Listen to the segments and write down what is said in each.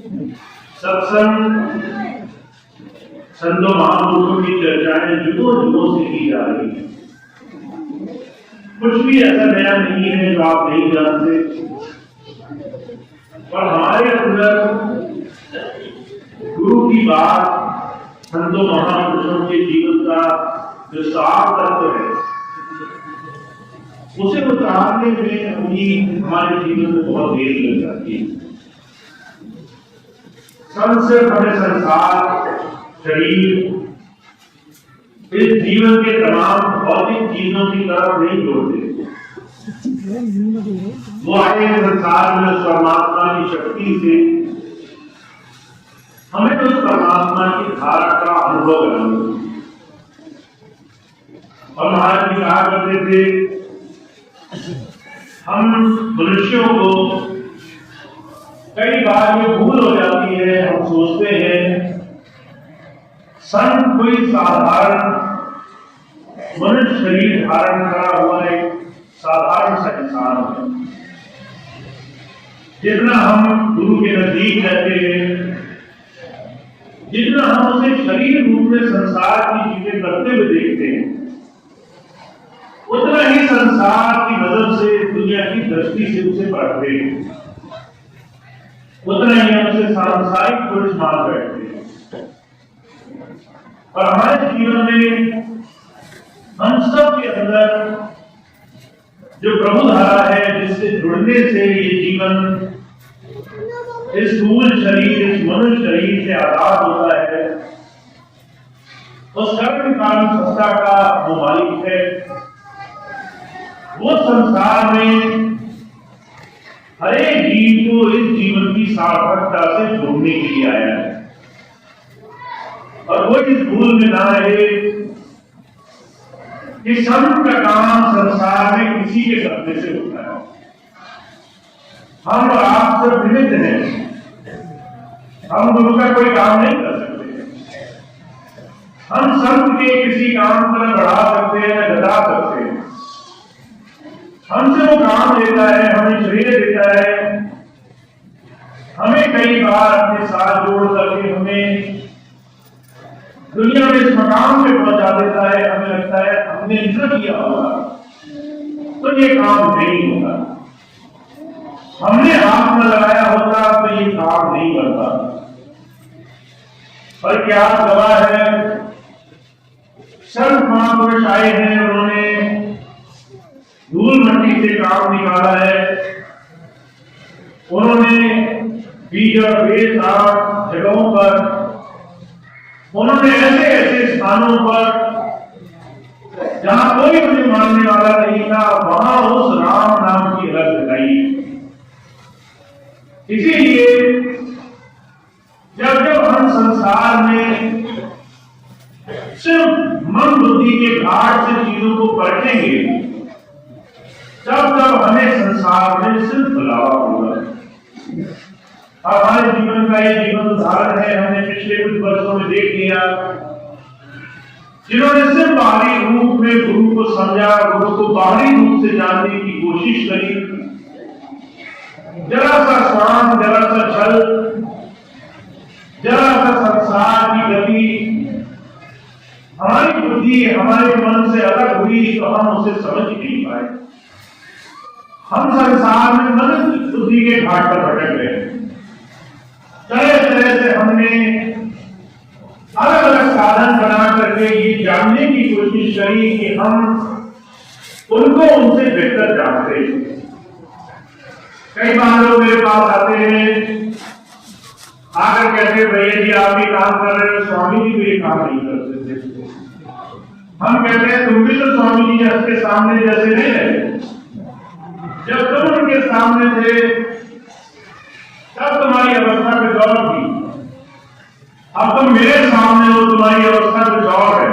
सत्संग संतों महापुरुषों की चर्चाएं जुगों जुगों से की जा रही है। कुछ भी ऐसा नया नहीं है जो आप नहीं जानते, और हमारे अंदर गुरु की बात, संतों महापुरुषों के जीवन का जो सार तत्व है, उसे उतारने में हमारे जीवन में बहुत देर लग जाती है। संत हमें संसार, शरीर, इस जीवन के तमाम भौतिक चीजों की तरफ नहीं जोड़ते। वो आए संसार में परमात्मा की शक्ति से हमें उस परमात्मा की धारा का अनुभव कराना। और महाराज जी कहा करते थे, हम मनुष्यों को कई बार ये भूल हो जाती है, हम सोचते हैं संत कोई साधारण मनुष्य शरीर धारण करा हुआ एक साधारण सा इंसान है। जितना हम गुरु के नजदीक रहते हैं, जितना हम उसे शरीर रूप में संसार की चीजें करते हुए देखते हैं, उतना ही संसार की मदद से, दुनिया की दृष्टि से उसे पढ़ते हैं, उतना ही हम उसे सांसारिक पुरुष मान बैठते हैं। और हमारे जीवन में हम सब के अंदर जो प्रभु धारा है, जिससे जुड़ने से ये जीवन इस स्थूल शरीर, इस मनुष्य शरीर से आजाद होता है, उस कर्म काल संस्था का वो मालिक है। वो संसार में हर एक जीव को इस जीवन की सार्थकता से जोड़ने के लिए आया है, और वो इस भूल में ना रहे कि संत का काम संसार में किसी के करने से होता है। हम और आप सब निमित्त हैं, हम गुरु का कोई काम नहीं कर सकते। हम संत के किसी काम को न बढ़ा सकते हैं, न घटा सकते हैं। हमसे वो काम लेता है, हमें श्रेय देता है, हमें कई बार अपने साथ जोड़ करके हमें दुनिया में इस मकाम पे पहुंचा देता है। हमें लगता है हमने इतना किया होगा तो ये काम नहीं होगा, हमने हाथ में लगाया होता तो ये काम नहीं करता। पर क्या गवाह है, संत महापुरुष आए हैं, उन्होंने धूल मट्टी से काम निकाला है। उन्होंने बीज और बेसार जगहों पर, उन्होंने ऐसे ऐसे स्थानों पर जहां कोई मुझे मानने वाला नहीं था, वहां उस राम नाम की अलग लगाई। इसीलिए जब जब हम संसार में सिर्फ मन बुद्धि के घाट से चीजों को परखेंगे, तब तब हमें संसार में सिर्फ भुलावा होगा। हमारे जीवन का ये जीवन उदाहरण है, हमने पिछले कुछ वर्षों में देख लिया, जिन्होंने सिर्फ बाहरी रूप में गुरु को समझा, गुरु को बाहरी रूप से जानने की कोशिश करी, जरा सा स्वांग, जरा सा छल, जरा सा संसार की गति हमारी बुद्धि, हमारे मन से अलग हुई तो हम उसे समझ नहीं पाए। हम संसार में मन बुद्धि के घाट पर भटक गए। तरह तरह से हमने अलग अलग साधन बना करके ये जानने की कोशिश करी कि हम उनको उनसे बेहतर जानते हैं। कई बार लोग मेरे पास आते हैं, आकर कहते हैं भैया जी आप ये काम कर रहे हो, स्वामी जी भी ये काम नहीं करते थे। हम कहते हैं तुम भी तो स्वामी जी के सामने जैसे नहीं रहे, जब तुम उनके सामने थे तब तुम्हारी अवस्था कुछ और थी, अब तुम मेरे सामने हो, तुम्हारी अवस्था कुछ और है।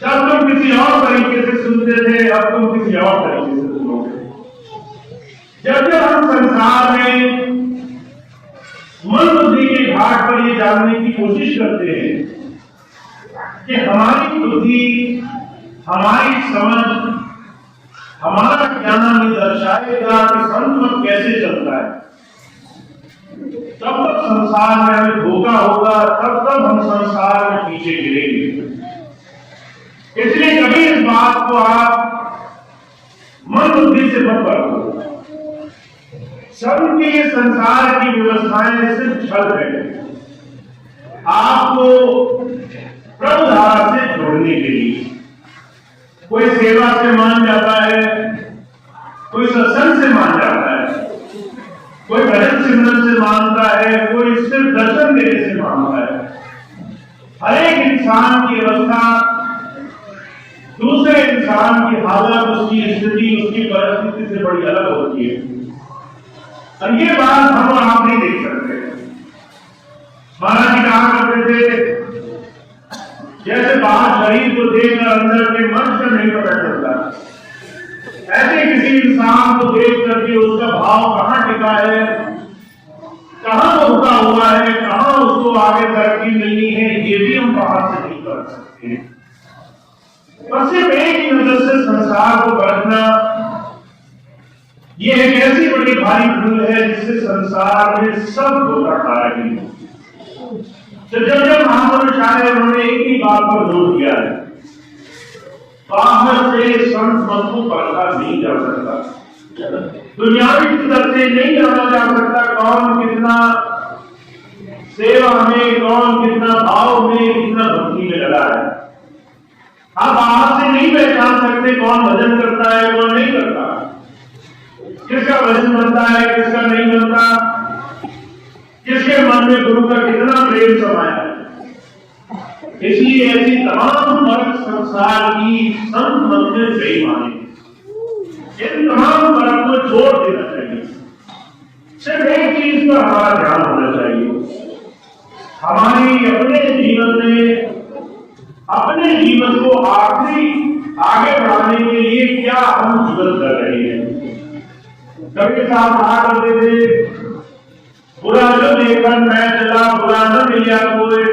जब तुम किसी और तरीके से सुनते थे, अब तुम किसी और तरीके से सुनोगे। जब जब हम संसार में मन बुद्धि के घाट पर ये जानने की कोशिश करते हैं कि हमारी बुद्धि, हमारी समझ, हमारा ज्ञान ये दर्शाएगा कि संत कैसे चलता है, तब तक संसार में हमें धोखा होगा, तब तक हम संसार में पीछे गिरेंगे। इसलिए कभी इस बात को आप मन बुद्धि से मत करो। सबके संसार की व्यवस्थाएं सिर्फ छल है, आपको प्रभु धारा से जोड़ने के लिए। कोई सेवा से मान जाता है, कोई सत्संग से मान जाता है, कोई भजन सिमरन से मानता है, कोई सिर्फ दर्शन देने से मानता है। हर एक इंसान की अवस्था दूसरे इंसान की हालत, उसकी स्थिति, उसकी परिस्थिति से बड़ी अलग होती है, और ये बात हम और आप नहीं देख सकते। महाराज जी कहा करते थे, जैसे बाहर शरीर को देखकर अंदर के मन से नहीं पता चलता, ऐसे किसी इंसान को देख करके उसका भाव कहाँ टिका है, कहाँ वो रुका हुआ है, कहाँ उसको आगे तरक्की मिलनी है, ये भी हम बाहर से नहीं कर सकते। बस सिर्फ एक ही नजर से संसार को परखना, ये एक ऐसी बड़ी भारी भूल है जिससे संसार में सब धोखा खा रहे हैं। तो जब महापुरुष आए, उन्होंने एक ही बात पर जोर दिया है, बाहर से संत मत को परखा नहीं जा सकता, दुनियावी स्तर से नहीं जाना जा सकता कौन कितना सेवा में, कौन कितना भाव में, कितना भक्ति में लगा है। आप बाहर से नहीं पहचान सकते कौन भजन करता है, कौन नहीं करता, किसका भजन बनता है, किसका नहीं बनता, किसके मन में गुरु का कितना प्रेम समाया है। इसलिए ऐसी तमाम फर्क संसार की संत मन में सही माने, इन तमाम फर्क को छोड़ देना चाहिए। सिर्फ एक चीज पर हमारा ध्यान होना चाहिए, हमारी अपने जीवन को आगे बढ़ाने के लिए क्या हम जीवन कर रहे हैं। कबीर साहब कहा करते थे, बुरा जो देखकर मैं चला, बुरा न मिला कोई,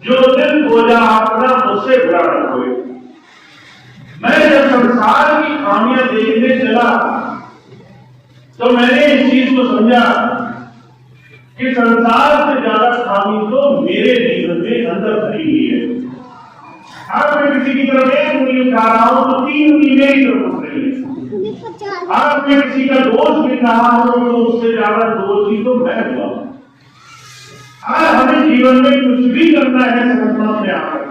जो दिल बोला अपना मुझसे बुरा न कोई। मैं जब संसार की खामियां देखने चला तो मैंने इस चीज को समझा कि संसार से ज्यादा खामी तो मेरे जीवन में अंदर भरी हुई है। अगर मैं किसी की तरफ एक उंगली उठा रहा हूं तो 3 उंगली मेरी तरफ उठ रही है। अगर मैं किसी का दोष गिन रहा हूं तो उससे ज्यादा दोषी तो मैं हुआ। अगर हमें जीवन में कुछ भी करना है संसार में आकर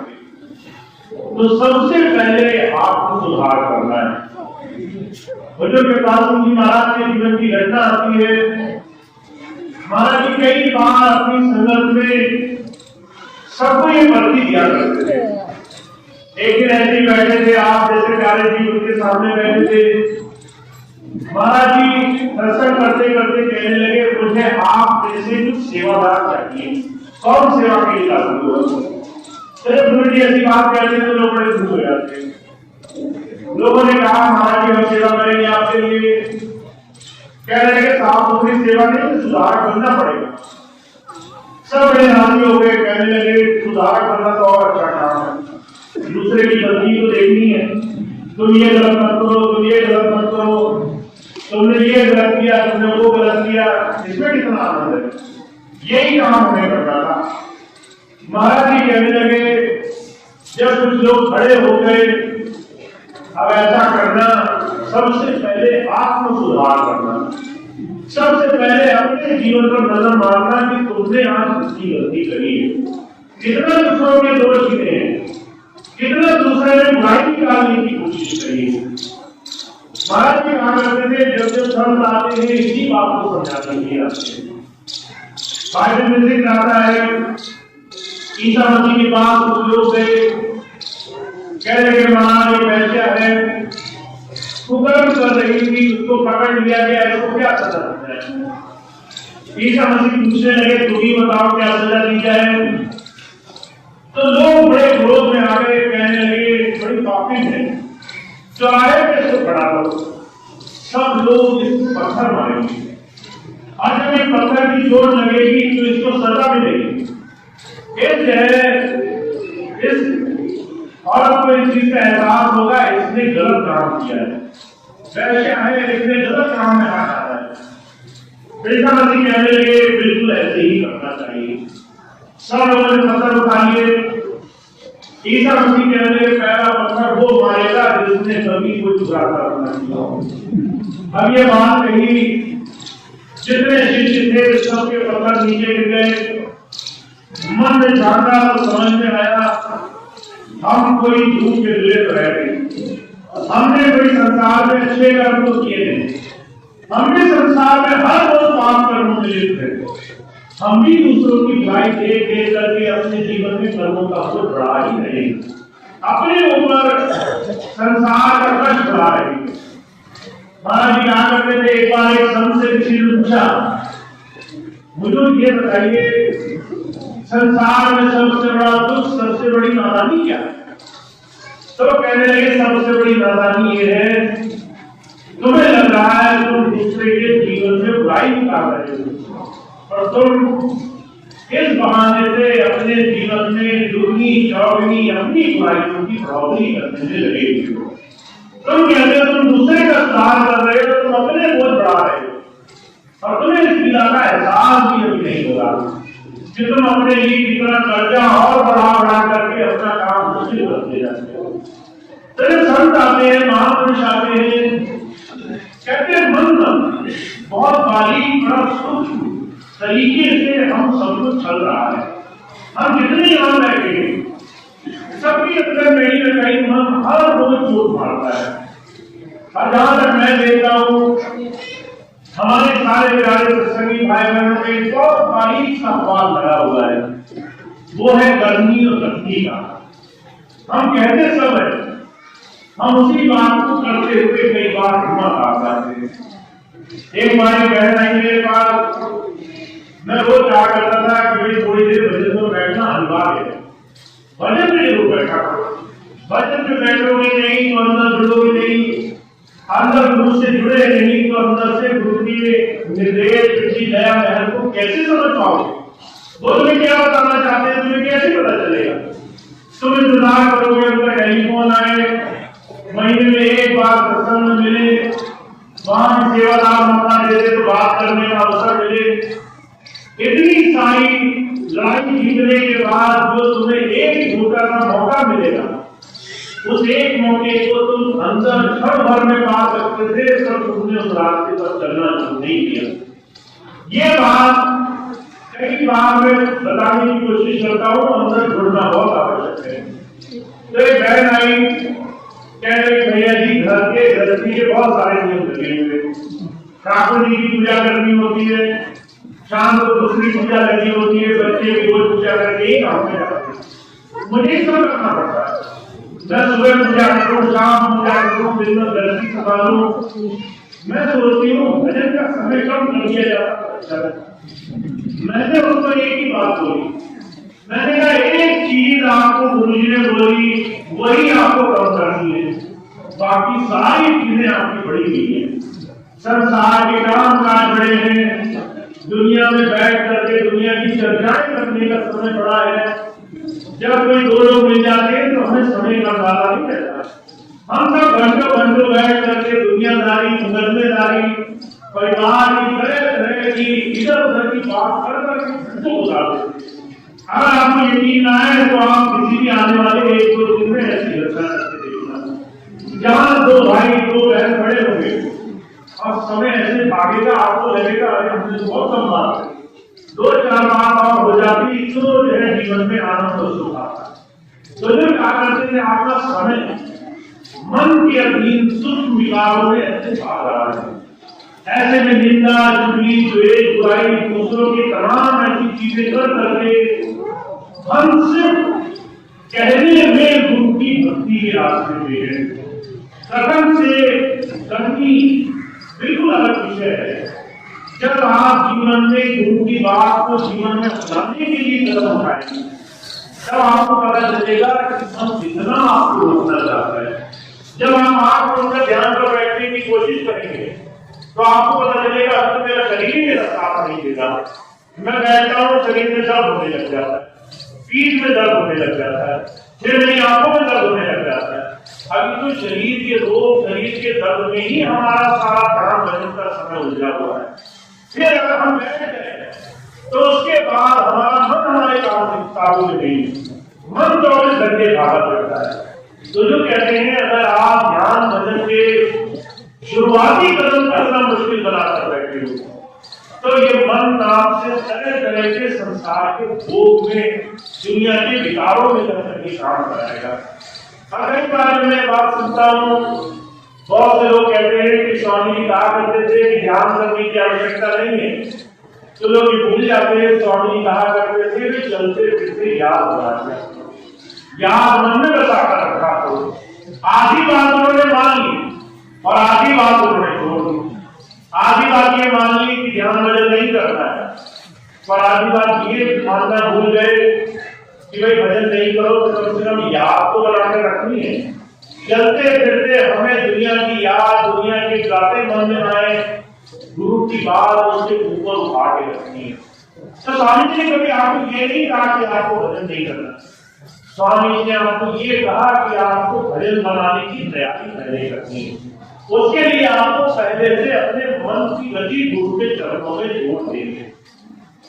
तो सबसे पहले आपको सुधार करना है। बुजुर्ग कृपाल सिंह जी महाराज के जीवन की घटना आती है। महाराज जी कई बार अपनी संगत में सबको ये वर्दी दिया करते थे। एक दिन ऐसे ही बैठे थे, आप जैसे प्यारे जी उनके सामने बैठे थे। महाराज जी दर्शन करते करते कहने लगे, मुझे आप जैसे कुछ सेवादार चाहिए। कौन सेवा के लिए लागू? सिर्फ गुरु जी ऐसी बात कहते थे, लोग बड़े खुश हो जाते। लोगों ने कहा, महाराज जी हम सेवा करेंगे आपके लिए। कहने लगे, साफ सुथरी सेवा नहीं, सुधार करना पड़ेगा। सब बड़े राजी हो गए, कहने लगे सुधार करना तो और अच्छा काम है, दूसरे की गलती तो देखनी है। तुम ये गलत मत करो, तुम ये गलत मत करो, तुमने ये गलत किया, तुमने वो गलत किया, इसमें कितना आनंद है। यही काम हमें करना था। महाराज जी कहने लगे, जब कुछ लोग खड़े हो गए, अब ऐसा करना, सबसे पहले आत्म सुधार करना, सबसे पहले अपने जीवन पर नजर मारना कि तुमने आज कितनी गलती करी है, कितना दूसरों के दोष गिने हैं, कितना दूसरे ने बुराई निकालने की कोशिश करी है। महाराज जी कहा करते थे, जब जब संत आते हैं इसी बात को समझाने के लिए आते हैं। बाइबल में लिखा आता है, ईसा मसीह के पास कुछ लोग गए, कह रहे महाराज ये वैश्या है, कुकर्म कर रही थी, उसको पकड़ लिया गया, इसको क्या सजा दी जाए? ईसा मसीह पूछने लगे, तुम ही बताओ क्या सजा दी जाए? तो लोग बड़े क्रोध में आ गए, कहने लगे बड़ी पापी है, चौराहे पे इसको खड़ा करो, सब लोग इसको पत्थर मारेंगे, और जब एक पत्थर की चोट लगेगी तो इसको सजा मिलेगी। इस औरत को इस चीज का एहसास होगा, इसने गलत काम किया है, वैश्या है, इसने गलत काम में हाथ डाला है। ईसा मसीह कहने लगे बिल्कुल ऐसे ही करना चाहिए। सब लोगों ने पत्थर उठा लिए। ईसा मसीह कहने लगे पहला पत्थर वो मारेगा जिसने सभी को चुराता अपना किया। अब ये बात कही, जितने शिष्य थे सबके पत्थर नीचे गिर गए। मन में झांका तो समझ में आया हम कोई झूठ के लिए तो रह गए। हमने कोई संसार में अच्छे कर्म तो किए नहीं, हमने संसार में हर रोज पाप कर्मों में लिप्त है। हम भी दूसरों की बुराई देख देख करके अपने जीवन में कर्मों का बोझ बढ़ा ही रहे, अपने ऊपर संसार का कष्ट बढ़ा रहे। महाराज जी कहा करते थे, एक बार एक संत से किसी ने पूछा, मुझे ये बताइए संसार में सबसे बड़ा दुख, सबसे बड़ी नादानी क्या है? तो कहने लगे सबसे बड़ी नादानी ये है, तुम्हें लग रहा है तुम दूसरे के जीवन में बुराई निकाल रहे हो और तुम इस बहाने से अपने जीवन में दुगनी चौगनी अपनी बुराइयों की बढ़ोतरी करने में लगे हुए हो। तुम कहते हो तुम दूसरे का सुधार कर रहे हो, तुम अपने बोझ बढ़ा रहे हो और तुम्हें इस पीड़ा का एहसास भी अभी नहीं हो रहा कि तुम अपने लिए कितना कर्जा और बढ़ा बढ़ा करके अपना काम मुश्किल करते जाते हो। तेरे संत आते हैं, महापुरुष आते हैं, कहते हैं मन बहुत बारीक बड़ा सूक्ष्म तरीके से हम सब कुछ चल रहा है। हम जितने यहाँ बैठे सबके अंदर कहीं न कहीं मन हर रोज चोट मारता है। और जहां तक मैं देखता हूँ हमारे सारे प्यारे सत्संगी भाई बहनों में बहुत बारीक सा सवाल लगा हुआ है, वो है गर्मी और गर्मी का। हम कहते सब है, हम उसी बात को करते हुए कई बार हिम्मत आ जाते हैं। एक बार बहन आई मेरे पास, मैं रोज कहा करता था कि भाई थोड़ी देर भजन में बैठना अनिवार्य है, भजन में जरूर बैठा करो, भजन में बैठोगे नहीं तो अंदर जुड़ोगे नहीं, अंदर गुरु से जुड़े नहीं तो अंदर से गुरु के निर्देश की दया महल को कैसे समझ पाओगे? वो तुम्हें क्या बताना चाहते हैं तुम्हें कैसे पता चलेगा? तुम इंतजार करोगे उनका टेलीफोन आए, महीने में एक बार प्रसन्न मिले, वहां सेवादार मौका दे दे तो बात करने का अवसर मिले। इतनी सारी लड़ाई जीतने के बाद जो तुम्हें एक छोटा सा मौका मिलेगा, उस एक मौके को तुम अंदर क्षण भर में पा सकते थे, सब तुमने उस रास्ते पर चलना शुरू नहीं किया। ये बात कई बार मैं बताने की कोशिश करता हूँ, अंदर जुड़ना बहुत आवश्यक है। तो एक बहन आई, कह रही भैया जी घर के गृहस्थी के बहुत सारे नियम लगे हुए, ठाकुर जी की पूजा करनी होती है, शाम को दूसरी पूजा करनी होती है, बच्चे की रोज पूजा करके एक काम में जाते हैं। मुझे सब करना पड़ता है, मैं सुबह पूजा करूँ, शाम पूजा करूँ, दिन में गृहस्थी संभालूं। मैं सोचती हूँ भजन का समय कम कर दिया जाता। मैंने उसको एक ही बात बोली, मैंने कहा एक चीज आपको गुरुजी ने बोली वही आपको कम करनी है, बाकी सारी चीजें आपकी बड़ी हुई है। संसार के काम काज बड़े हैं, दुनिया में बैठ करके दुनिया की चर्चाएं करने का समय बड़ा है। जब कोई दो लोग मिल जाते हैं तो हमें समय का अंदाजा नहीं रहता। हम सब घंटों बैठ करके दुनियादारी, मुकदमेदारी, परिवार की तरह तरह की इधर उधर की बात कर करके गुजार देते हैं। अगर आपको यकीन आए तो आप किसी भी आने वाले एक दो दिन में ऐसी घटना करके देखना, जहां दो भाई दो बहन खड़े होंगे और समय ऐसे भागेगा, आपको लगेगा अरे हमने तो बहुत कम बात है, दो चार बात और हो जाती तो जो है जीवन में आनंद और सुख आता है। तो जो क्या करते थे आपका समय मन के अधीन सूक्ष्म विकारों में ऐसे भाग रहा है। ऐसे में निंदा, चुगली, द्वेष, बुराई, दूसरों की तमाम ऐसी चीजें कर करके हम सिर्फ कहने में गुरु की भक्ति के रास्ते में है। कथन से करनी बिल्कुल अलग विषय है। जब आप जीवन में गुरु की बात को जीवन में अपनाने के लिए कदम उठाएंगे, तब आपको पता चलेगा कि हम कितना आपको रोकना चाहता है। जब हम आपको उनका ध्यान पर बैठने की कोशिश करेंगे तो आपको पता चलेगा अब तो मेरा शरीर मेरा साथ नहीं देगा। मैं बैठता हूँ, शरीर में दर्द होने लग जाता है, पीठ में दर्द होने लग जाता है, फिर मेरी आंखों में दर्द होने लग जाता है। अभी तो शरीर के रोग, शरीर के दर्द में ही हमारा सारा ध्यान भजन का समय उलझा हुआ है। फिर अगर हम बैठ गए तो उसके बाद हमारा मन हमारे काबू में नहीं, मन 24 घंटे भागत रहता है। तो जो कहते हैं अगर आप ध्यान भजन के शुरुआती कदम करना मुश्किल बनाकर बैठे हो तो ये मन आपसे तरह तरह के संसार के भोग में, दुनिया के विकारों में करके काम कराएगा। कई बार मैं बात सुनता हूँ, बहुत से लोग कहते हैं कि स्वामी जी कहा करते थे कि ध्यान करने की आवश्यकता नहीं है, तो लोग ये भूल जाते हैं। स्वामी जी कहा करते थे कि चलते फिरते याद बना दिया, याद मन में बसा कर रखा। तो आधी बात उन्होंने मान ली और आधी बात उन्होंने छोड़ दी। आधी बात ये मान ली कि ध्यान भजन नहीं करना है, पर आधी बात ये मानना भूल गए कि भाई भजन नहीं करो तो कम से कम याद तो बना के रखनी है। चलते फिरते हमें दुनिया की याद, दुनिया की बातें मन में आए, गुरु की बात उसके ऊपर उठा के रखनी है। तो स्वामी जी ने कभी आपको ये नहीं कहा कि आपको भजन नहीं करना। स्वामी जी ने आपको ये कहा कि आपको भजन बनाने की तैयारी पहले करनी है। उसके लिए आपको पहले से अपने मन की गति गुरु के चरणों में जोड़ देंगे।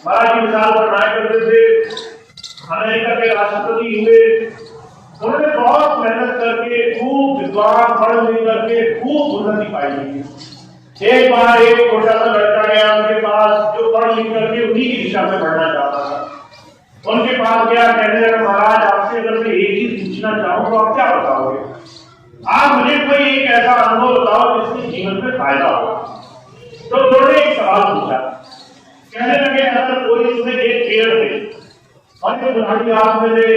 महाराज की मिसाल बनाया करते थे, अमेरिका के राष्ट्रपति हुए, उन्होंने बहुत मेहनत करके, खूब विद्वान पढ़ लिख करके खूब उन्नति पाई। एक बार एक छोटा सा लड़का गया उनके पास, जो पढ़ लिख करके उन्हीं की दिशा में बढ़ना चाहता था। उनके पास गया, कहने लगा महाराज आपसे अगर मैं एक ही पूछना चाहूँ तो आप क्या बताओगे? आप मुझे कोई एक ऐसा अनुभव बताओ जिससे जीवन में फायदा हो। तो उन्होंने एक सवाल पूछा, कहने लगे अगर कोई इसमें एक पेड़ है और ये बुढ़ानी आप में से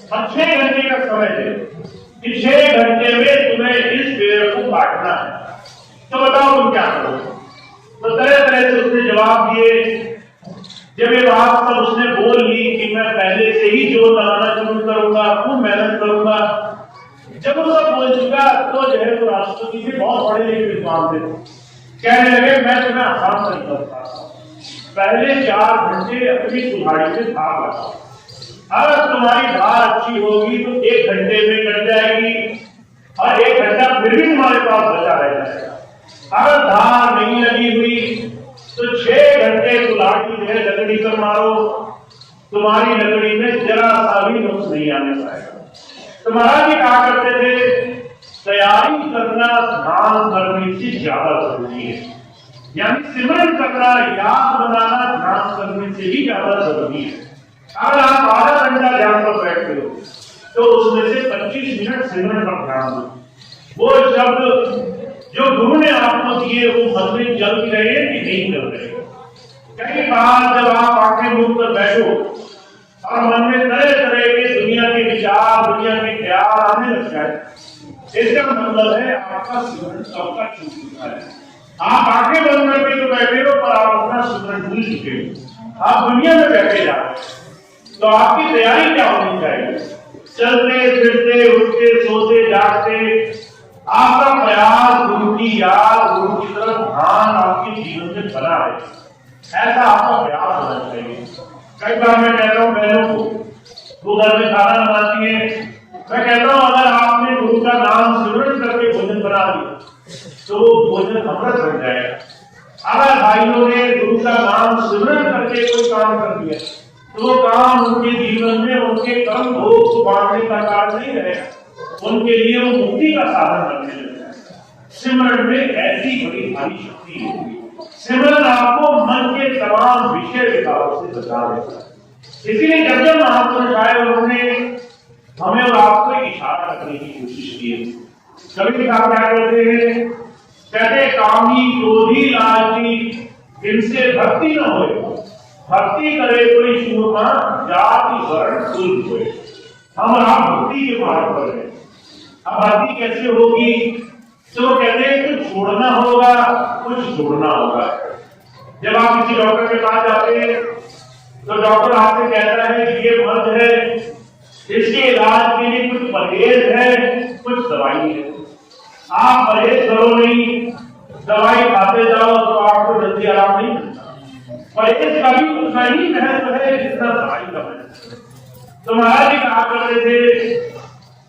6 घंटे का समय दे कि 6 घंटे में तुम्हें इस पेड़ को काटना है, तो बताओ तुम क्या करोगे? तो तरह तरह से उसने जवाब दिए। जब ये बात सब उसने बोल ली कि मैं पहले से ही जोर लगाना शुरू करूंगा, खूब मेहनत करूंगा, जब वो सब बोल चुका तो जो है वो राष्ट्रपति जी बहुत बड़े लिखे विद्वान थे, कहने लगे मैं तुम्हें आसान तरीका बताता हूं, पहले 4 घंटे अपनी कुल्हाड़ी से धार लगाओ। अगर तुम्हारी धार अच्छी होगी तो 1 घंटे में कट जाएगी और 1 घंटा फिर भी तुम्हारे पास बचा रह जाएगा। अगर धार नहीं लगी हुई तो 6 घंटे कुल्हाड़ी जो है लकड़ी पर मारो, तुम्हारी लकड़ी में जरा सा भी नुक्स नहीं आने पाएगा। तो महाराज जी कहा करते थे तैयारी करना ध्यान करने से ज्यादा जरूरी है, यानी सिमरन करना, याद बनाना ध्यान करने से ही ज्यादा जरूरी है। अगर आप आधा घंटा ध्यान पर बैठते हो तो उसमें से 25 मिनट सिमरन पर ध्यान दो। वो शब्द जो गुरु ने आपको दिए वो मन में चल रहे कि नहीं चल रहे। कई बार जब आप आंखें मूंद कर बैठो और मन में तरह तरह के दुनिया के विचार, दुनिया के ख्याल आने लग जाए, इसका मतलब है आपका सिमरन सबका छूट चुका है। आप आंखें बंद करके तो बैठे हो पर आप अपना सिमरन भूल चुके हो, आप दुनिया में बैठे जा रहे हो। तो आपकी तैयारी क्या होनी चाहिए? चलते फिरते, उठते सोते जागते आपका प्रयास गुरु की याद, गुरु की तरफ ध्यान आपके जीवन में बना है, ऐसा आपका प्रयास होना चाहिए। कई बार मैं कहता हूँ बहनों को, वो घर में खाना बनाती है, मैं कहता हूँ अगर आपने गुरु का नाम सिमरन करके भोजन बना दिया तो वो भोजन अमृत बन जाएगा। अगर भाइयों ने गुरु का नाम सिमरन करके कोई काम कर दिया तो वो काम उनके जीवन में उनके कर्म भोग को बांटने का कार्य नहीं रहेगा, उनके लिए वो मुक्ति का साधन बनने लगेगा। सिमरन में ऐसी बड़ी भारी शक्ति है। सिमरन आपको मन के तमाम विषय विकारों से बचा देता है। इसीलिए जब जब महापुरुष आए उन्होंने हमें और आपको इशारा करने की कोशिश की है। कभी क्या कहते हैं, कहते कामी क्रोधी लालची इनसे भक्ति न हो, भक्ति करे कोई शूरमा जाति वर्ण कुल होए। हम आप भक्ति के मार्ग पर हैं। अब भक्ति कैसे होगी? तो कहते हैं कुछ छोड़ना होगा, कुछ जोड़ना होगा। जब आप किसी डॉक्टर के पास जाते हैं तो डॉक्टर आपसे कहता है कि ये मर्ज है, इसके इलाज के लिए कुछ परहेज है, कुछ दवाई है। आप परहेज करो नहीं, दवाई खाते जाओ तो आपको जल्दी आराम नहीं मिलता। परहेज का भी उतना ही महत्व है जितना दवाई का महत्व है। तो महाराज जी कहा करते थे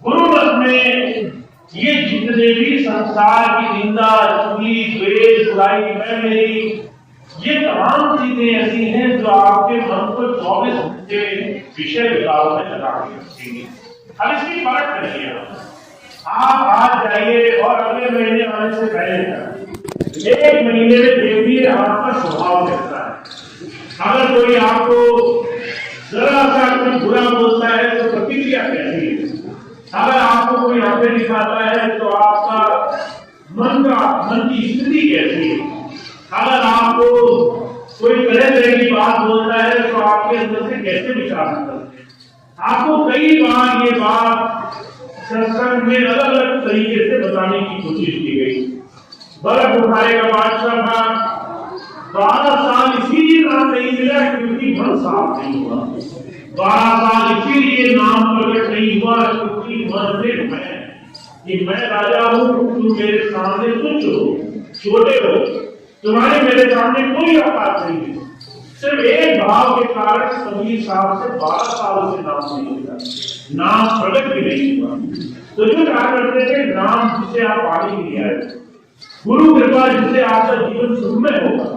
गुरु मत में ये जितने भी संसार की निंदा, चुगली, द्वेष, बुराई, मैं मेरी, ये तमाम चीजें ऐसी हैं जो आपके मन को 24 घंटे विषय विकास में लगा के रखेंगे। अब इसकी परख करिए। आप आज जाइए और अगले महीने आने से पहले 1 महीने में देखिए आपका स्वभाव कैसा है। अगर कोई आपको जरा सा कुछ बुरा बोलता है तो प्रतिक्रिया कैसी है। अगर आपको कोई आंखें दिखाता है तो आपका मन की स्थिति कैसी है। अगर आपको कोई तरह की बात बोलता है तो आपके अंदर से कैसे विचार निकलते हैं। आपको कई बार ये बात सत्संग में अलग अलग तरीके से बताने की कोशिश की गई। बर्फ उठाए का बादशाह था, 12 साल इसीलिए नाम नहीं मिला क्योंकि मन साफ नहीं हुआ। 12 साल इसीलिए नाम प्रकट नहीं हुआ क्योंकि मन में मैं कि मैं राजा हूं, तुम मेरे सामने तुच्छ हो, छोटे हो, तुम्हारे मेरे सामने कोई औकात नहीं है। सिर्फ एक भाव के कारण कबीर साहब से 12 साल से नाम नहीं मिला, नाम प्रकट भी नहीं हुआ। तो जो क्या करते थे, नाम जिसे आप पाने के लिए आए, गुरु कृपा जिससे आपका जीवन सुखमय होगा,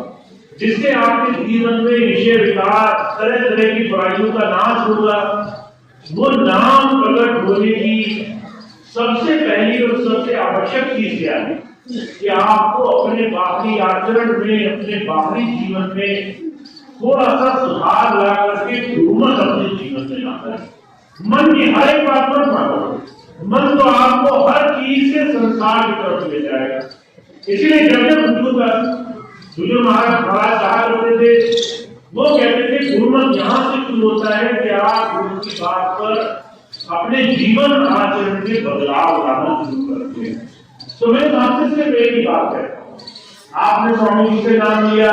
जिससे आपके जीवन में विषय विकार तरह तरह की बुराइयों का नाश होगा, वो नाम प्रकट होने की सबसे पहली और सबसे आवश्यक चीज क्या है कि आपको अपने बाहरी आचरण में, अपने बाहरी जीवन में थोड़ा सा सुधार ला करके गुरुमत अपने जीवन में लाता है। मन की हर एक बात पर मानो, मन तो आपको हर चीज से संसार की तरफ ले जाएगा। इसीलिए जब हुजूर महाराज कहा करते थे, वो कहते थे गुरुमत यहाँ से शुरू होता है कि आप गुरु की बात पर अपने जीवन आचरण में बदलाव लाना शुरू करते हैं। तो मैं आपसे सिर्फ एक ही बात कहता हूँ, आपने स्वामी जी से नाम लिया,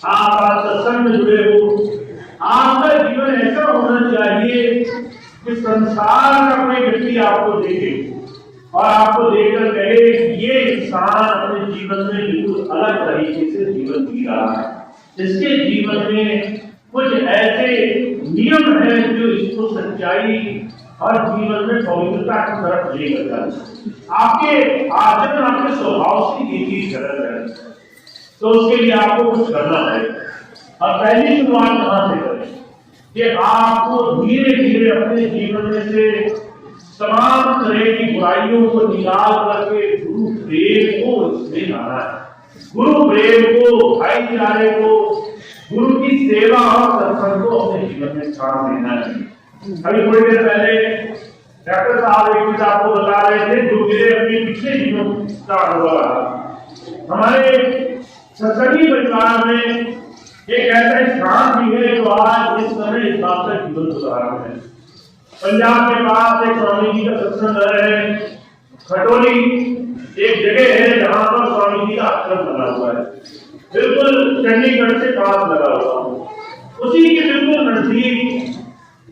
आप आज सत्संग में जुड़े हो, आपका जीवन ऐसा होना चाहिए कि संसार का कोई व्यक्ति आपको देखे और आपको देखकर कहे कि ये इंसान अपने जीवन में बिल्कुल अलग तरीके से जीवन जी रहा है। इसके जीवन में कुछ ऐसे नियम हैं जो इसको सच्चाई और जीवन में पवित्रता की तरफ लेकर जाते हैं। आपके आचरण, आपके स्वभाव से ये चीज गलत है, तो उसके लिए आपको कुछ करना पड़ेगा। और पहली शुरुआत कहां से करें कि आपको धीरे धीरे अपने जीवन में से तमाम तरह की बुराइयों को निकाल करके गुरु प्रेम को इसमें लाना है। गुरु प्रेम को, भाईचारे को, गुरु की सेवा और सत्संग को अपने जीवन में स्थान देना है। अभी थोड़ी देर पहले डॉक्टर साहब एक चीज आपको बता रहे थे जो मेरे अपने पिछले जीवन का अनुभव रहा। हमारे सत्संगी परिवार में एक ऐसा स्थान भी है जो आज इस समय इस बात का जीवन सुधार है। पंजाब के पास एक स्वामी जी का सत्संग घर है, खटोली एक जगह है जहां पर स्वामी जी का आश्रम बना हुआ है, बिल्कुल चंडीगढ़ से पास लगा हुआ। उसी के बिल्कुल नजदीक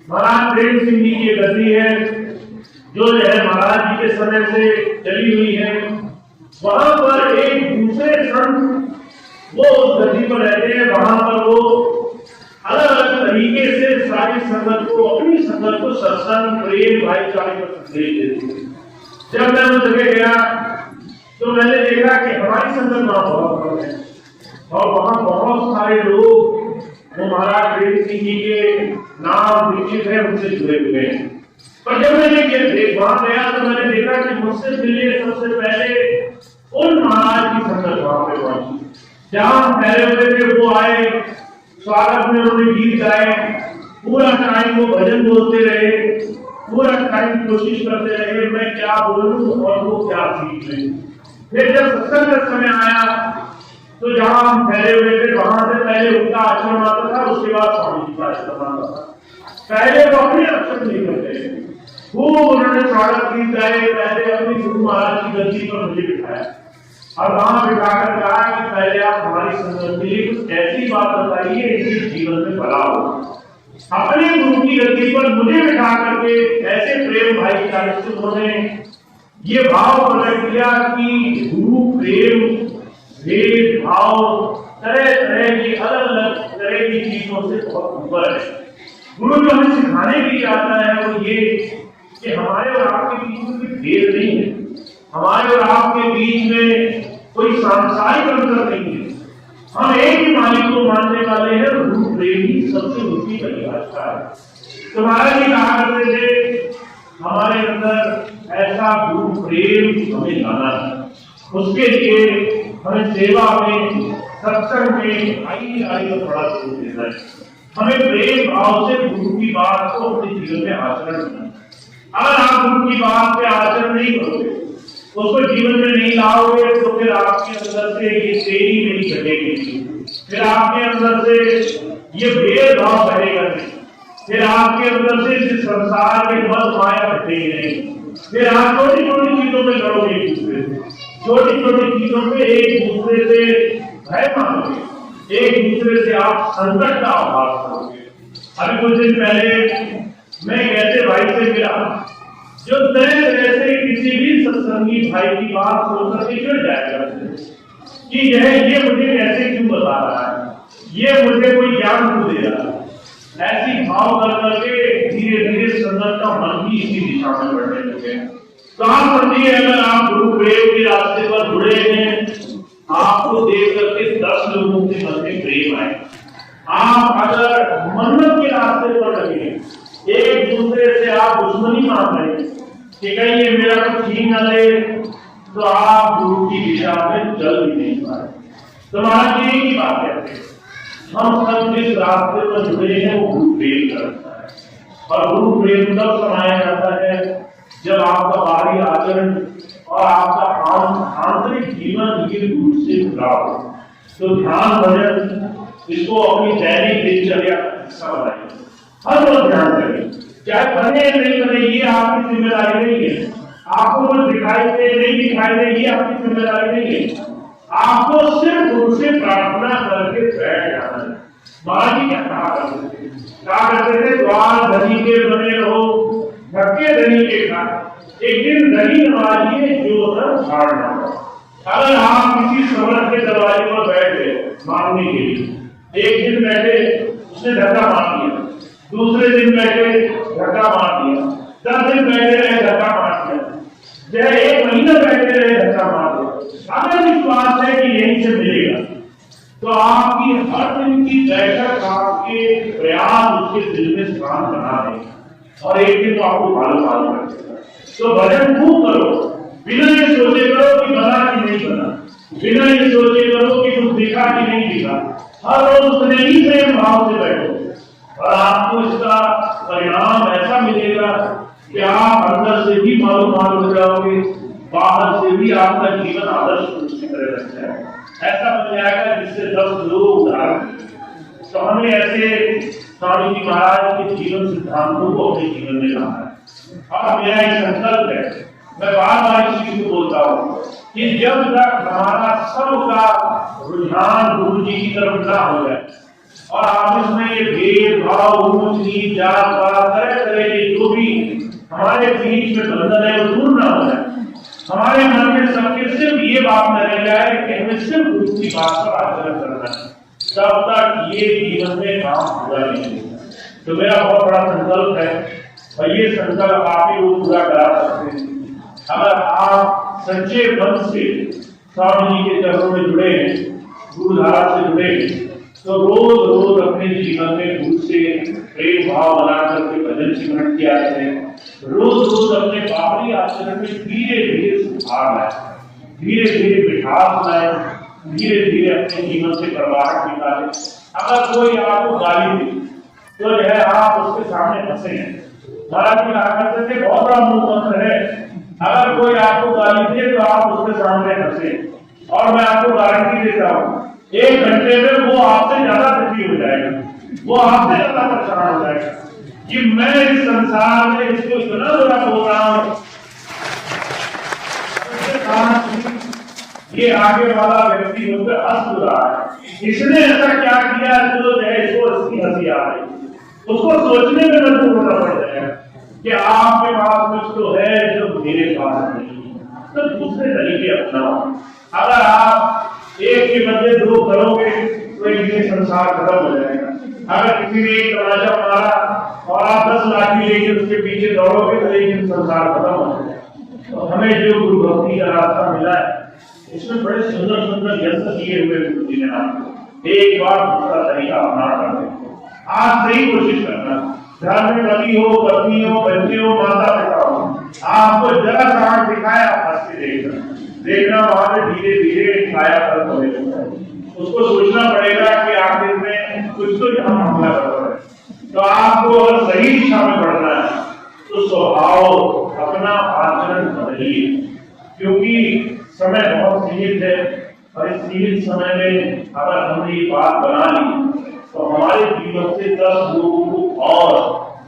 महाराज प्रेम सिंह जी की गद्दी है जो है महाराज जी के समय से चली हुई है। वहां पर एक दूसरे संत वो उस गद्दी पर रहते हैं, वहां पर वो अलग अलग तरीके से सारी संगत को, अपनी संगत को सत्संग, प्रेम, भाईचारे का संदेश देते हैं। जब मैं उस जगह गया तो मैंने देखा कि हमारी संगत वहां बहुत कम है और वहां बहुत सारे लोग वो महाराज प्रेम सिंह जी के नाम दीक्षित है, उनसे जुड़े हुए हैं। पर जब मैंने वहां गया तो मैंने देखा कि मुझसे मिलने सबसे पहले उन महाराज की संगत वहां पे पहुंची जहां ठहरे हुए थे। वो आए, स्वागत में उन्होंने गीत गाए, पूरा टाइम वो भजन बोलते रहे, पूरा टाइम कोशिश करते रहे मैं क्या बोलूं और वो क्या सीख लें। फिर जब सत्संग का समय आया तो जहां हम ठहरे हुए थे वहां से पहले उनका आश्रम आता था, उसके बाद स्वामी जी का आश्रम आता था। पहले वो अपने आश्रम लेकर गए, खूब उन्होंने स्वागत गीत गाए, पहले अपनी गुरु महाराज की गद्दी पर मुझे बिठाया और वहां बिठाकर कहा कि पहले आप हमारी संगत के लिए कुछ ऐसी बात बताइए इनके जीवन में भला हो। अपने गुरु की गद्दी पर मुझे बिठा करके ऐसे प्रेम भाईचारे से उन्होंने ये भाव प्रकट किया कि गुरु प्रेम, भेद भाव, तरह तरह की अलग अलग तरह की चीजों से बहुत ऊपर है। गुरु जो हमें सिखाने भी चाहता है वो ये कि हमारे और आपके बीच में कोई भेद नहीं है, हमारे और आपके बीच में कोई सांसारिक अंतर नहीं है, हम एक ही मालिक को मानने वाले हैं, गुरु प्रेम ही सबसे ऊंची परिभाषा है। तुम्हारा जी कहा करते थे हमारे अंदर ऐसा गुरु प्रेम हमें लाना है, उसके लिए हमें सेवा में, सत्संग में आई को बड़ा जोर देना है। हमें प्रेम भाव से गुरु की बात को अपने जीवन में आचरण करना है। अगर आप गुरु की बात पे आचरण नहीं करोगे, उसको जीवन में नहीं लाओगे, तो फिर आपके अंदर से ये तेरी नहीं घटेगी, फिर आपके अंदर से ये भेदभाव बढ़ेगा नहीं, फिर आपके अंदर से इस संसार के मत माया घटेगी नहीं, फिर आप छोटी छोटी चीजों में लड़ोगे एक दूसरे से, छोटी छोटी चीजों में एक दूसरे से भय मानोगे, एक दूसरे से आप संकट का आभास करोगे। अभी कुछ दिन पहले मैं कैसे भाई से मिला जो तरह तरह से किसी भी सत्संगी भाई की बात सुनकर के चिढ़ जाया करते कि ये मुझे कैसे क्यों बता रहा है, ये मुझे कोई ज्ञान क्यों दे रहा है, ऐसी भाव कर करके धीरे धीरे संगत का मन भी इसी दिशा में बढ़ने लगे। तो आप समझिए, अगर आप गुरु प्रेम के रास्ते पर जुड़े हैं, आपको देख करके 10 लोगों के मन में प्रेम आए। आप अगर मन्नत के रास्ते पर लगे, एक दूसरे से आप दुश्मनी मान रहे हैं कि कहीं ये मेरा कुछ छीन न ले, तो आप गुरु की दिशा में चल भी नहीं पाए। तुम्हारा एक ही बात कहते हैं, हम सब जिस रास्ते पर जुड़े हैं वो गुरु प्रेम करता है, और गुरु प्रेम तब समाया जाता है जब आपका बाहरी आचरण और आपका आंतरिक जीवन ये गुरु से जुड़ा हो। तो ध्यान भजन इसको अपनी दैनिक दिनचर्या का हिस्सा बनाइए, हर रोज ध्यान करें, चाहे बने नहीं बने ये आपकी जिम्मेदारी नहीं है, आपको कुछ दिखाई दे नहीं दिखाई दे ये आपकी जिम्मेदारी नहीं है, आपको सिर्फ गुरु से प्रार्थना करके बैठ जाना है। महाराज जी क्या करते थे, द्वार धनी के बने रहो, धक्के धनी के खा, एक दिन धनी नवाजिए जो धारणा। अगर आप किसी समर्थ के दरवाजे पर बैठ गए मांगने के लिए, एक दिन बैठे उसने धक्का मार दिया, दूसरे दिन बैठे धक्का मार दिया, 10 दिन बैठे रहे धक्का मार दिया, चाहे 1 महीना बैठे रहे धक्का मार दिया, अगर विश्वास है कि यहीं से मिलेगा, तो आपकी हर दिन की बैठक आपके प्रयास उसके दिल में स्थान बना देगा, और एक दिन तो आपको मालूम कर देगा। तो भजन खूब करो, बिना ये सोचे करो कि बना कि नहीं बना, बिना ये सोचे करो कि कुछ दिखा कि नहीं दिखा, हर रोज उतने ही प्रेम भाव से बैठो, और आपको इसका परिणाम ऐसा मिलेगा कि आप अंदर से भी मालूम हो जाओगे, बाहर से भी आपका जीवन आदर्श की तरह लग जाएगा, ऐसा बन जाएगा जिससे 10 लोग उदाहरण। तो हमें ऐसे स्वामी जी महाराज के जीवन सिद्धांतों को अपने जीवन में लाना है। और मेरा एक संकल्प है, मैं बार बार इस चीज को बोलता हूँ कि जब तक हमारा सबका रुझान गुरु जी की तरफ ना हो जाए, और आपस में ये भेदभाव, ऊंच नीच, जात पात, तरह तरह के जो भी हमारे बीच में बंधन है वो दूर ना हो जाए, हमारे मन में सबके सिर्फ ये बात न रह जाए कि हमें सिर्फ गुरु की बात पर आचरण करना है, तब तक ये जीवन में काम पूरा नहीं होगा। तो मेरा बहुत बड़ा संकल्प है, और ये संकल्प आप ही वो पूरा करा सकते हैं अगर आप सच्चे मन से स्वामी जी के चरणों में जुड़े हैं, गुरु धारा से जुड़े हैं, तो रोज रोज अपने जीवन में गुरु से प्रेम भाव बना करके भजन सिमरन किया करें, रोज रोज अपने बाहरी आचरण में धीरे धीरे सुधार लाए, धीरे धीरे मिठास लाए, धीरे धीरे अपने जीवन से प्रवाह निकाले। अगर कोई आपको गाली दे तो जो है आप उसके सामने हंसे हैं। महाराज जी कहा करते थे, बहुत बड़ा मूल मंत्र है, अगर कोई आपको गाली दे तो आप उसके सामने हंसे, और मैं आपको गारंटी देता हूँ 1 घंटे में वो आपसे ज्यादा दुखी हो जाएगा, वो आपसे ज्यादा परेशान हो जाएगा कि मैं इस संसार में इसको इतना बुरा बोल रहा हूँ, ये आगे वाला व्यक्ति मुझे हंस रहा है, इसने ऐसा क्या किया जो है इसको इसकी हंसी आ रही, उसको सोचने में मजबूर होना पड़ जाएगा कि आपके पास कुछ तो है जो मेरे पास नहीं है। तो दूसरे तरीके अपनाओ। अगर आप एक के बदले 2 करोगे तो ये संसार खत्म हो जाएगा। अगर किसी ने एक तमाचा मारा और आप 10 लाठी लेकर उसके पीछे दौड़ोगे तो एक संसार खत्म हो जाएगा। तो हमें जो गुरु भक्ति का रास्ता मिला है, इसमें बड़े सुंदर सुंदर यंत्र दिए हुए गुरु जी ने आपको, एक बार दूसरा तरीका अपना कर देखो। आज से ही कोशिश करना, घर में पति हो, पत्नी हो, बच्चे हो, माता पिता हो, आपको जरा सा आंख दिखाया, हंस के देखना वहां से धीरे धीरे काया पलट होने लगता है। उसको सोचना पड़ेगा कि आखिर में कुछ तो यहाँ हमला कर रहा है। तो आपको अगर सही दिशा में बढ़ना है तो स्वभाव अपना आचरण बदलिए, क्योंकि समय बहुत सीमित है और इस सीमित समय में अगर हमने ये बात बना ली तो हमारे जीवन से 10 लोगों को और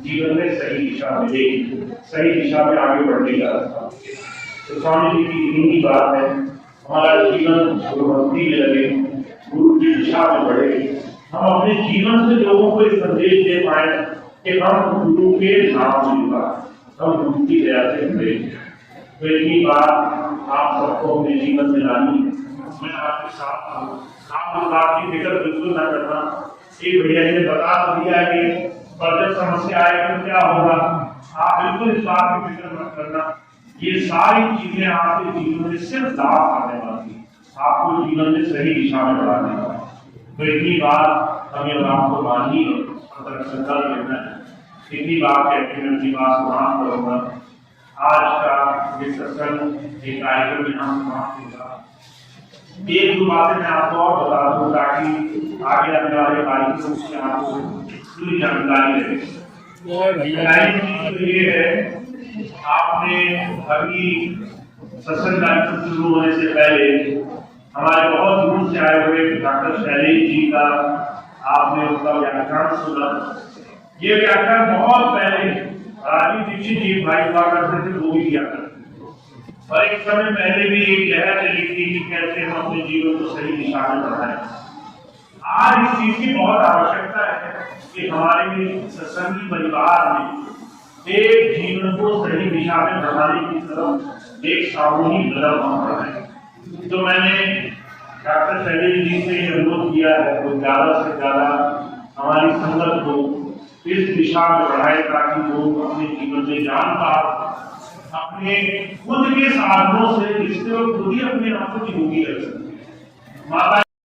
जीवन में सही दिशा मिलेगी, सही दिशा में आगे बढ़ने का रास्ता। तो स्वामी जी की यही बात है, हमारा जीवन गुरु भक्ति में लगे, गुरु की दिशा में बढ़े, हम अपने जीवन से लोगों को एक संदेश दे पाए कि हम गुरु के नाम से जुड़ा, हम गुरु की दया से जुड़े। तो यही बात आप सबको अपने जीवन में लानी है। मैं आपके साथ हूँ, आप इस बात की फिक्र बिल्कुल न करना। एक भैया ने बता दिया है कि पर जब समस्या आएगी तो क्या होगा, आप बिल्कुल इस बात की फिक्र मत करना। ये सारी चीजें आपके जीवन में सिर्फ लाभ आने वाली, आपको जीवन में सही दिशा में बढ़ाने वाली। तो इतनी बात हमें और आपको माननी और संकल्प लेना है। इतनी बात कहते मैं अपनी बात समाप्त करूंगा। आज का ये सत्संग एक कार्यक्रम में हम समाप्त होगा। एक दो बातें मैं आपको और बता दूं ताकि आगे आने वाले कार्यक्रम से आपको पूरी जानकारी रहे। ये है, आपने अभी सत्संग कार्यक्रम शुरू होने से पहले हमारे बहुत दूर से आए हुए डॉक्टर शैलेश जी का आपने उनका व्याख्यान सुना। ये व्याख्यान बहुत पहले राजीव दीक्षित जी भाई हुआ करते थे, वो भी किया करते थे, और एक समय पहले भी एक लहर चली थी कि कैसे हम अपने जीवन को सही दिशा में बढ़ाएं। आज इस चीज की बहुत आवश्यकता है कि हमारे सत्संगी परिवार में एक जीवन को सही दिशा में बढ़ाने की तरफ एक सामूहिक कदम हम बढ़ाएं। तो मैंने डॉक्टर शैलेश जी से अनुरोध किया है वो ज्यादा से ज्यादा हमारी संगत को इस दिशा में बढ़ाए ताकि लोग अपने जीवन में जान पाए, अपने खुद के साधनों से इससे खुद ही अपने आप को निरोगी रख सकें। माता